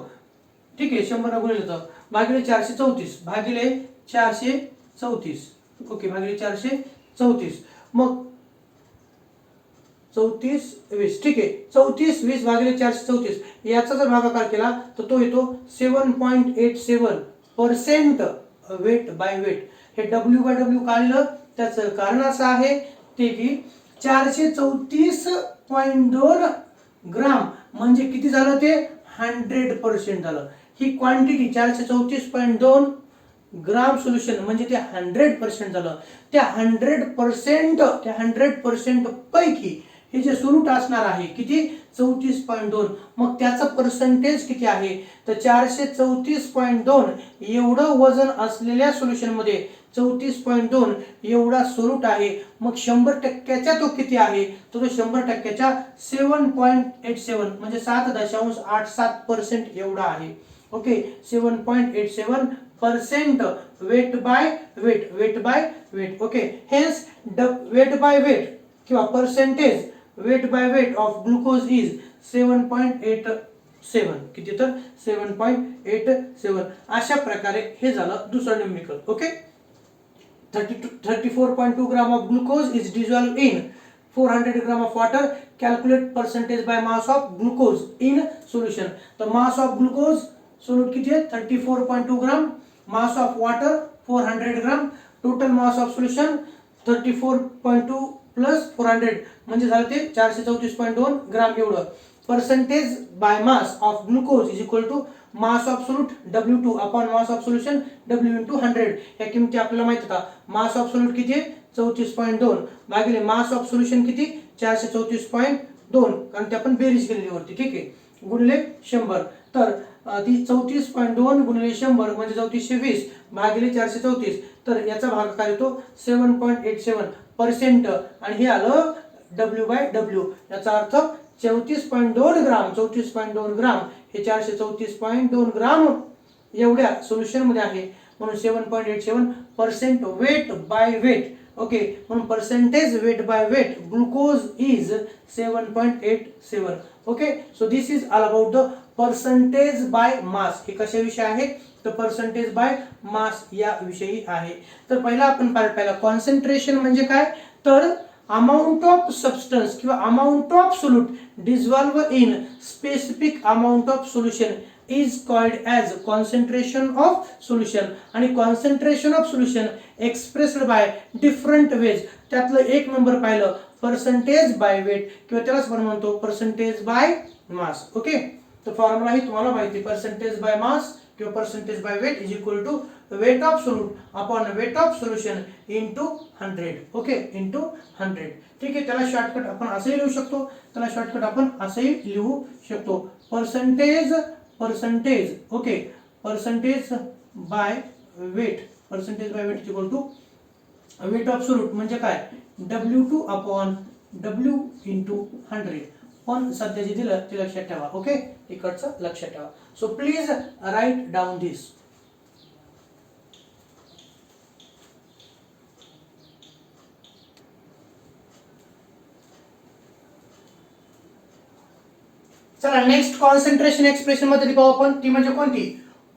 ठीक आहे 100 न गुणिले तर भागिले 434 भागिले 434 ओके भागिले 434 मग 34 20 ठीक आहे 34 20 भागिले 434 याचा जर भागाकार केला तर तो येतो 7.87% वेट बाय वेट. हे W बाय W काढलं त्याचं कारण असं आहे ते की 434.2 ग्राम म्हणजे किती झालं ते 100% झालं. ही क्वांटिटी 434.2 ग्राम सोल्युशन म्हणजे ते 100% झालं. त्या 100% पैकी हे जे सोल्यूट असणार आहे किती 34.2 मग त्याचं पर्सेंटेज किती आहे तर 434.2 एवढं वजन असलेल्या सोल्युशन मध्ये 34.2 एवढा सोल्यूट आहे. मग 100% तो किती आहे तर तो 100%च्या 7.87 म्हणजे 7.87% एवढा आहे. Okay 7.87% weight by weight okay hence weight by weight किंवा percentage weight by weight of glucose is 7.87 किती तर 7.87. अशा प्रकारे हे झालं दुसरं numerical. Okay 34.2 gram of glucose is dissolved in 400 gram of water. Calculate percentage by mass of glucose in solution. तर मास ऑफ ग्लुकोज सोल्यूट किती आहे 34.2 gram mass of water 400 gram total mass of solution 34.2 plus 400 म्हणजे झालं ते 434.2 ग्राम एवढं. Percentage by mass of glucose is equal to mass of solute W2 upon mass of solution W into 100. या किमती आपल्याला माहित होता. मास ऑफ सोल्यूट किती आहे 34.2 भागिले मास ऑफ सोल्युशन किती 434.2 कारण ते आपण बेरीज केलेली वरती ठीक आहे गुणिले 100. तर ती 34.2 गुणिले 100 म्हणजे 3420 भागिले 434 तर याचा भागाकार येतो 7.87% आणि हे आलं W बाय W. याचा अर्थ 34.2 ग्राम हे 434.2 ग्राम एवढ्या सोल्युशन मध्ये आहे म्हणून 7.87% वेट बाय वेट. ओके म्हणून percentage weight by weight glucose is 7.87. Okay so this is all about the percentage by mass. हे कशाविषयी आहे तर पर्सेंटेज बाय मास या विषयी आहे. तर पहिला आपण पाहिला कॉन्सन्ट्रेशन म्हणजे काय तर अमाउंट ऑफ सबस्टन्स किंवा amount of solute dissolve in specific amount of solution is called as concentration of solution. आणि concentration of solution expressed by different ways. त्यातलं एक नंबर पाहिलं percentage by weight किंवा त्यालाच आपण म्हणतो percentage by mass. ओके तर फॉर्म्युला ही तुम्हाला माहिती percentage by mass किंवा percentage by weight is equal to weight of solute upon weight of solution into 100. Okay into 100. ठीक आहे त्याला शॉर्टकट आपण असेही लिहू शकतो त्याला शॉर्टकट आपण असेही लिहू शकतो percentage okay percentage by weight is equal to weight of solute म्हणजे काय W2 upon W into 100. पण सध्या जे दिलं ते लक्षात ठेवा. ओके इकडचं लक्षात ठेवा. सो प्लीज राईट डाऊन दिस. चला नेक्स्ट कॉन्सन्ट्रेशन एक्सप्रेशन मध्ये पाहू आपण, ती म्हणजे कोणती,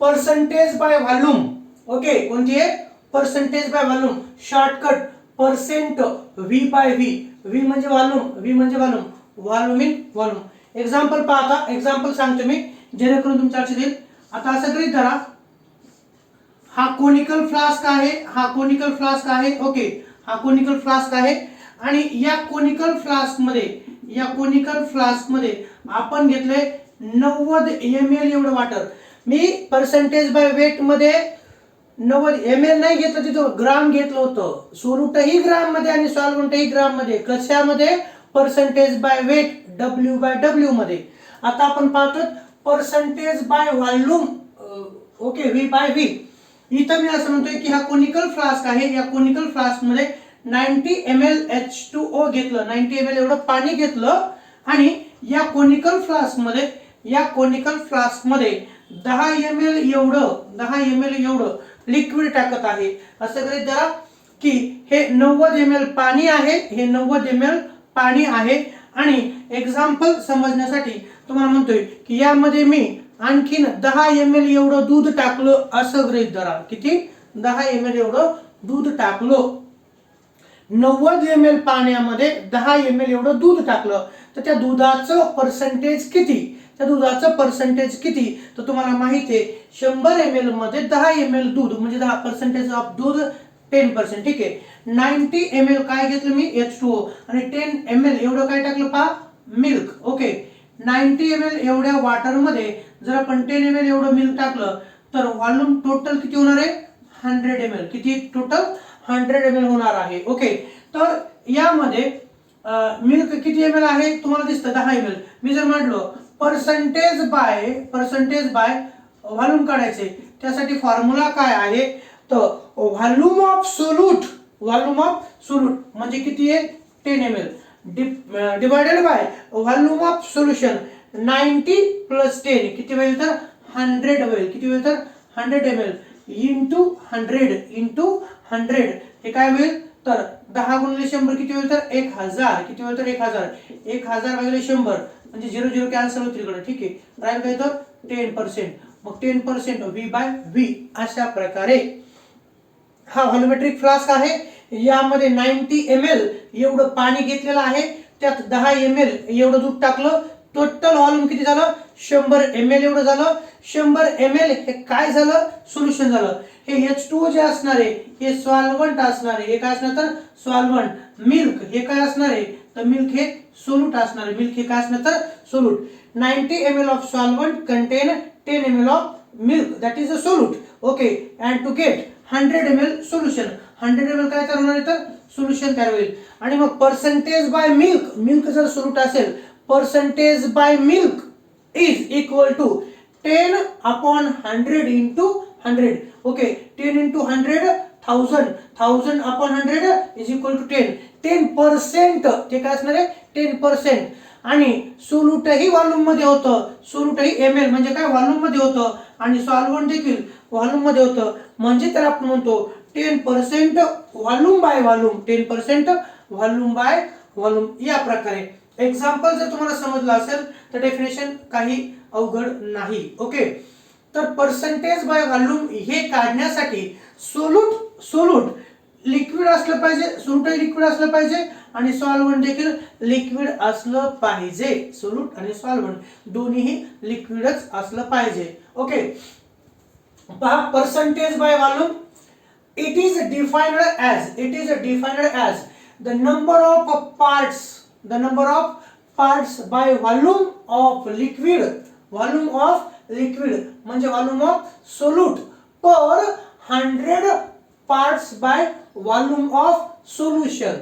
पर्सेंटेज बाय व्हॉल्यूम. ओके, कोणती आहे, percentage by volume. Shortcut percent V by V. V म्हणजे व्हॉल्यूम, व्ही म्हणजे volume, volume in volume. Example पहा, आता एक्झाम्पल सांगतो मी जेणेकरून तुमच्या लक्षात येईल. आता असं गृहीत धरा, हा कोनिकल फ्लास्क आहे, हा कोनिकल फ्लास्क आहे. ओके, हा कोनिकल फ्लास्क आहे आणि या कोनिकल फ्लास्क मध्ये, या कोनिकल फ्लास्क मध्ये आपण घेतलंय 90 ml एवढं वॉटर. मी पर्सेंटेज बाय वेट मध्ये 90 ml नाही घेतलं, तिथं ग्राम घेतलं होतं. सोल्यूटही ग्राम मध्ये आणि सॉल्व्हंटही ग्राम मध्ये. कशामध्ये, पर्सेंटेज बाय वेट W/W मध्ये. आता आपण पाहतो percentage by volume. Okay, V by V. इथं मी असं म्हणतोय की हा कोनिकल फ्लास्क आहे, या कोनिकल फ्लास्क मध्ये 90 ml H2O घेतलं, 90 ml एवढं पाणी घेतलं आणि या कोनिकल फ्लास्क मध्ये, या कोनिकल फ्लास्क मध्ये 10 ml एवढं लिक्विड टाकत आहे. असं गृहीत धरा की हे 90 ml पाणी आहे, हे 90 ml पाणी आहे आणि एक्झाम्पल समजण्यासाठी तुम्हाला म्हणतोय की यामध्ये मी आणखीन 10 ml एवढं दूध टाकलं. असं गृहीत धरा, किती, 10 ml एवढं दूध टाकलं. 90 ml पाण्यामध्ये 10 ml एवढं दूध टाकलं, तर त्या दुधाचं पर्सेंटेज किती, त्या दुधाचं पर्सेंटेज किती, तर तुम्हाला माहिती आहे 100 ml मध्ये 10 ml दूध म्हणजे 10% ऑफ दूध 10%. ठीक आहे, 90 ml काय घेतलं मी, H2O आणि 10 ml एवढं काय टाकलं पहा, मिल्क. ओके, 90 ml एवढ्या वॉटर मध्ये जर आपण 10 ml एवढं मिल्क टाकलं तर व्हॉल्यूम टोटल किती होणार आहे, 100 ml. किती, टोटल 100 ml होणार आहे. ओके, तर यामध्ये मिल्क किती ml आहे तुम्हाला दिसतं, 10 ml. मी जर म्हटलो पर्सेंटेज बाय व्हॉल्यूम काढायचे, त्यासाठी फॉर्म्युला काय आहे, तर volume of solute, volume of solute म्हणजे किती आहे, 10 ml divided by volume of solution 90 + 10 किती होईल, तर 100 होईल. किती होईल, तर 100 ml इंटू 100 हे काय होईल, तर 10 × 100 किती होईल, तर 1000. किती होईल, तर 1000 भागिले 100 म्हणजे 0 कॅन्सल होतील इकडे. ठीक आहे, राहील काय, तर 10%. मग 10% V/V. अशा प्रकारे हा व्हॉल्यूमेट्रिक फ्लास्क आहे. यामध्ये 90 ml एवढं पाणी घेतलेलं आहे, त्यात 10 ml एवढं दूध टाकलं. टोटल व्हॉल्यूम किती झालं, 100 ml एवढं झालं. 100 ml हे काय झालं, सोल्युशन झालं. हे H2O जे असणार आहे हे सॉल्व्हंट असणार आहे. हे काय असणार, तर सॉल्व्हंट. मिल्क हे काय असणार आहे, तर मिल्क हे सोल्यूट असणार आहे. मिल्क हे काय असणार, तर solute. 90 ml of solvent contain 10 ml of milk, that is a solute. Okay, and to get 100 ml solution, 100 ml काय तयार होणार आहे, तर सोल्युशन तयार होईल. आणि मग पर्सेंटेज बाय मिल्क, मिल्क जर सोल्यूट असेल, percentage by milk is equal to 10/100 into 100. ओके, 10 into 100 1000/100 इज इक्वल टू 10. 10% ते काय असणार आहे, 10%. आणि सोल्यूटही व्हॉल्यूम मध्ये होतं, सोल्यूटही ml म्हणजे काय, व्हॉल्यूम मध्ये होतं आणि सॉल्व्हंट देखील व्हॉल्यूम मध्ये होतं. म्हणजे तर आपण म्हणतो 10% volume by volume, 10% volume by volume. या प्रकारे एक्झाम्पल जर तुम्हाला समजलं असेल तर डेफिनेशन काही अवघड नाही. ओके, तर पर्सेंटेज बाय व्हॉल्यूम हे काढण्यासाठी सोल्यूट लिक्विड असलं पाहिजे, सोल्यूटही लिक्विड असलं पाहिजे आणि सॉल्व्हंट देखील लिक्विड असलं पाहिजे. सोल्यूट आणि सॉल्व्हंट दोन्हीही लिक्विडच असलं पाहिजे. ओके, पहा percentage by volume, it is defined as the number of parts by volume of liquid म्हणजे volume of solute per 100 parts by volume of solution.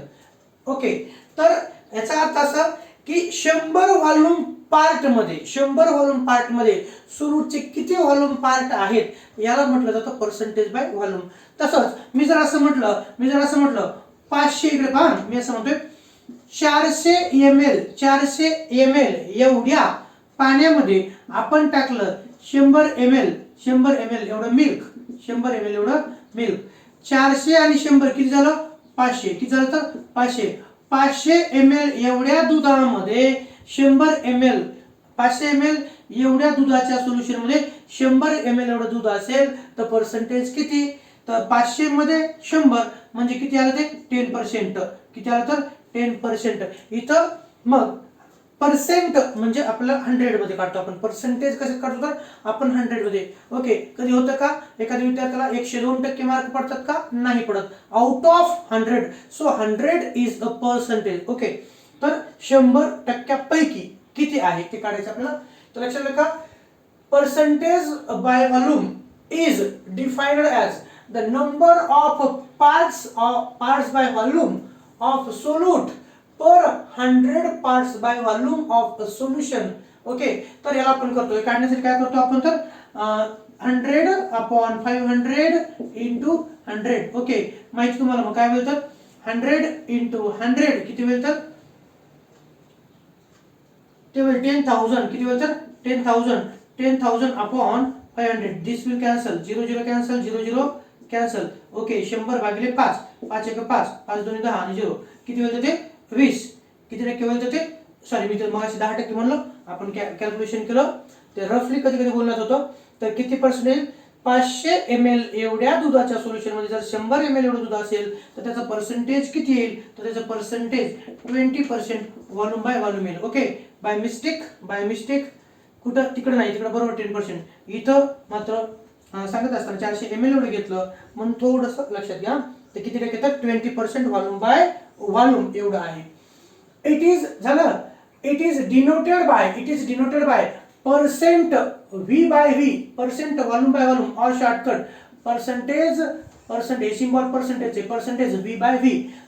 Okay, तर याचा अर्थ असा की 100 व्हॉल्यूम पार्ट मध्ये सोल्यूटचे किती व्हॉल्यूम पार्ट आहेत याला म्हटलं जातं पर्सेंटेज बाय व्हॉल्यूम. तसंच मी जर असं म्हटलं 500, इकडे पहा मी असं म्हणतोय 400 ml एवढ्या पाण्यामध्ये आपण टाकलं 100 ml एवढं मिल्क, 100 ml एवढं मिल्क. 400 आणि 100 किती झालं, 500. किती झालं, तर 500 ml एवढ्या दुधामध्ये 100 ml 500 ml एवढ्या दुधाच्या सोल्युशन मध्ये 100 ml एवढं दूध असेल तर पर्सेंटेज किती, तर 500 मध्ये 100 म्हणजे किती आलं ते 10%. किती आलं तर 10%. इथं मग पर्सेंट म्हणजे आपल्याला 100 मध्ये काढतो आपण. पर्सेंटेज कसे काढतो तर आपण 100 मध्ये. ओके, कधी होतं का एखाद्या विद्यार्थ्याला 102% मार्क पडतात का, नाही पडत, out of 100. So 100 is a percentage. Okay, तर 100% किती आहे ते काढायचं आपल्याला. तर लक्षात ठेवा, percentage by volume is defined as the number of parts by volume of solute per 100 parts by volume of solution. Okay, तर याला आपण करतोय काढण्यासाठी काय करतो आपण तर 100/500 इंटू 100. ओके, माहिती तुम्हाला मग काय होईल तर 100 इंटू 100 किती होईल तर ते होईल 10,000. किती होईल तर 10,000/500. This will cancel, 0 0 cancel, 0 0 cancel. Okay, 100/5, 5 1 5, 5 2 10 आणि 0 किती होईल ते 20. किती टक्के होईल ते, सॉरी मी तर मगाशी 10% म्हणलो, आपण कॅल्क्युलेशन केलं ते रफली कधी कधी बोलण्यात होतं. तर किती पर्सेंटेज 500 ml एवढ्या दुधाच्या सोल्युशन मध्ये जर 100 ml एवढं दूध असेल तर त्याचं पर्सेंटेज किती येईल, तर त्याचं पर्सेंटेज 20% व्हॉल्यूम बाय व्हॉल्यूम येईल. ओके, बाय मिस्टेक कुठं तिकडे नाही, तिकडे बरोबर 10%. इथं मात्र सांगत असताना 400 ml एवढं घेतलं म्हणून थोडंसं लक्षात घ्या. तर किती टक्के तर 20% व्हॉल्यूम बाय व्हॉल्यूम एवढं आहे. It is denoted by percent V by V, percent volume by volume or shortcut percentage symbol percentage V by V.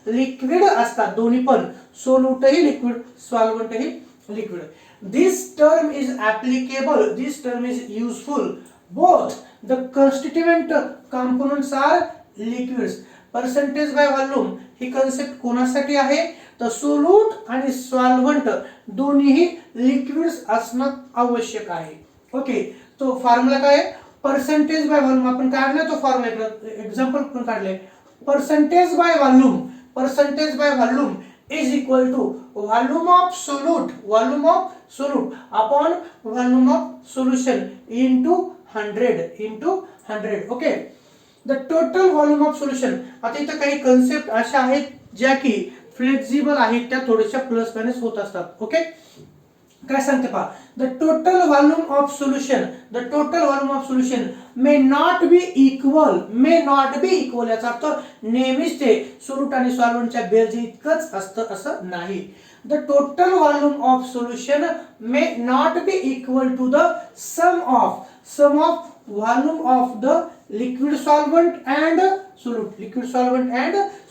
Liquid असतात दोन्ही पण, सोल्यूटही लिक्विड, सॉल्व्हंटही liquid. This term is useful both the constituent components are liquids. Percentage by volume ही कन्सेप्ट कोणासाठी आहे तर सोल्यूट आणि सॉल्व्हंट दोन्हीही लिक्विड्स असणं आवश्यक आहे. ओके, तो फॉर्म्युला काय आहे, पर्सेंटेज बाय व्हॉल्यूम आपण काढला, तो फॉर्म्युला एक्झाम्पल पण काढले. Percentage by volume is equal to volume of solute upon volume of solution into 100. Okay, the total volume of solution. आता इथं काही कन्सेप्ट अशा आहेत ज्या की फ्लेक्झिबल आहेत, त्या थोड्याशा प्लस मायनस होत असतात. ओके, काय सांगते पहा, the total volume of solution may not be equal. याचा अर्थ नेहमीच ते सोल्यूट आणि सॉल्व्हंटच्या बेरजे इतकंच असतं असं नाही. The total volume of solution may not be equal to the sum of volume of the liquid solvent and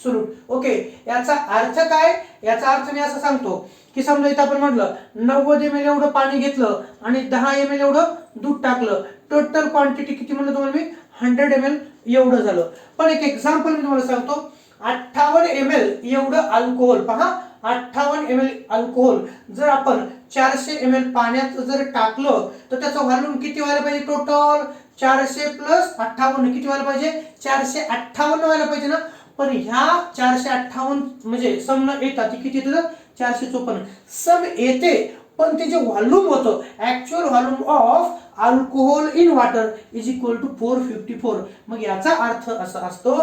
solute. Okay, याचा अर्थ काय, याचा अर्थ मी असं सांगतो की समजा इथं आपण म्हटलं 90 ml एवढं पाणी घेतलं आणि 10 ml एवढं दूध टाकलं, टोटल क्वांटिटी किती म्हणलं तुम्हाला मी 100 ml एवढं झालं. पण एक एक्झाम्पल मी तुम्हाला सांगतो, 58 ml एवढं अल्कोहोल, पहा 58 ml अल्कोहोल जर आपण 400 ml पाण्यात जर टाकलं तर त्याचं व्हॉल्यूम किती व्हायला पाहिजे, टोटल 400 + 58 किती व्हायला पाहिजे, 458 व्हायला पाहिजे ना. पण ह्या 458 म्हणजे सम न येतात ती किती येतं 454. सम येते पण ते जे व्हॉल्यूम होतं, actual volume of alcohol in water is equal to 454. मग याचा अर्थ असा असतो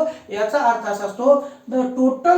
द टोटल